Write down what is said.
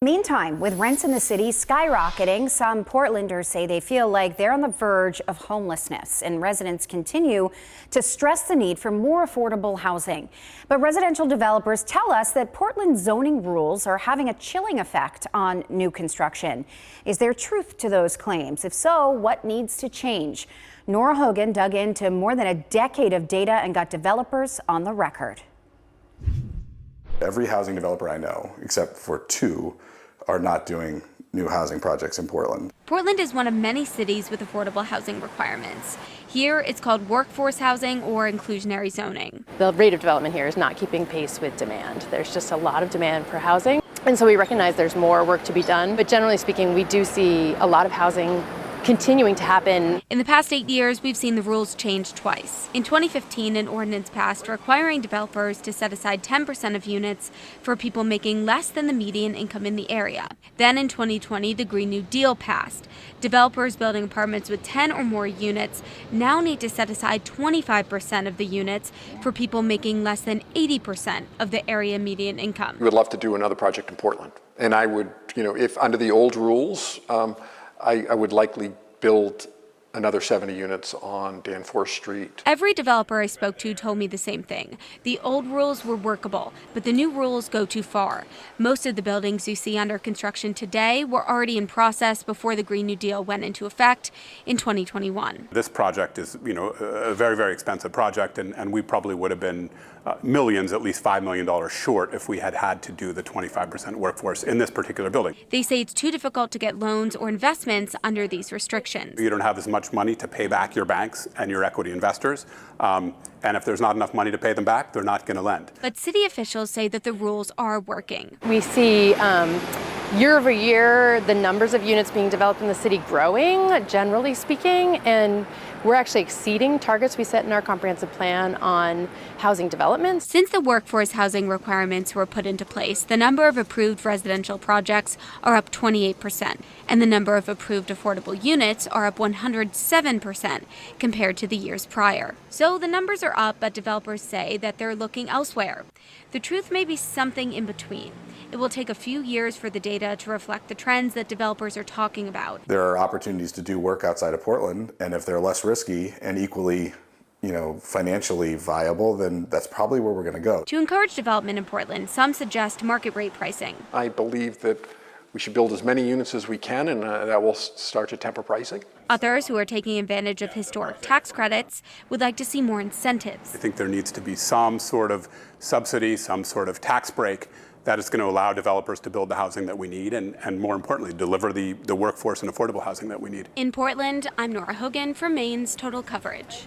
Meantime, with rents in the city skyrocketing, some Portlanders say they feel like they're on the verge of homelessness, and residents continue to stress the need for more affordable housing. But residential developers tell us that Portland's zoning rules are having a chilling effect on new construction. Is there truth to those claims? If so, what needs to change? Nora Hogan dug into more than a decade of data and got developers on the record. Every housing developer I know, except for two, are not doing new housing projects in Portland. Portland is one of many cities with affordable housing requirements. Here, it's called workforce housing or inclusionary zoning. The rate of development here is not keeping pace with demand. There's just a lot of demand for housing, and so we recognize there's more work to be done. But generally speaking, we do see a lot of housing continuing to happen. In the past 8 years, we've seen the rules change twice. In 2015, an ordinance passed requiring developers to set aside 10% of units for people making less than the median income in the area. Then in 2020, the Green New Deal passed. Developers building apartments with 10 or more units now need to set aside 25% of the units for people making less than 80% of the area median income. We would love to do another project in Portland. And I would, if under the old rules, I would likely build another 70 units on Danforth Street. Every developer I spoke to told me the same thing. The old rules were workable, but the new rules go too far. Most of the buildings you see under construction today were already in process before the Green New Deal went into effect in 2021. This project is, a very, very expensive project, and we probably would have been millions, at least $5 million short if we had had to do the 25% workforce in this particular building. They say it's too difficult to get loans or investments under these restrictions. You don't have as much money to pay back your banks and your equity investors. And if there's not enough money to pay them back, they're not going to lend. But city officials say that the rules are working. We see year over year the numbers of units being developed in the city growing, generally speaking, and we're actually exceeding targets we set in our comprehensive plan on housing development. Since the workforce housing requirements were put into place, the number of approved residential projects are up 28%, and the number of approved affordable units are up 107% compared to the years prior. So the numbers are up, but developers say that they're looking elsewhere. The truth may be something in between. It will take a few years for the data to reflect the trends that developers are talking about. There are opportunities to do work outside of Portland, and if they're less risky and equally, financially viable, then that's probably where we're going to go. To encourage development in Portland, some suggest market rate pricing. I believe that we should build as many units as we can, and that will start to temper pricing. Others who are taking advantage of historic tax credits would like to see more incentives. I think there needs to be some sort of subsidy, some sort of tax break that is going to allow developers to build the housing that we need and more importantly, deliver the workforce and affordable housing that we need. In Portland, I'm Nora Hogan for Maine's Total Coverage.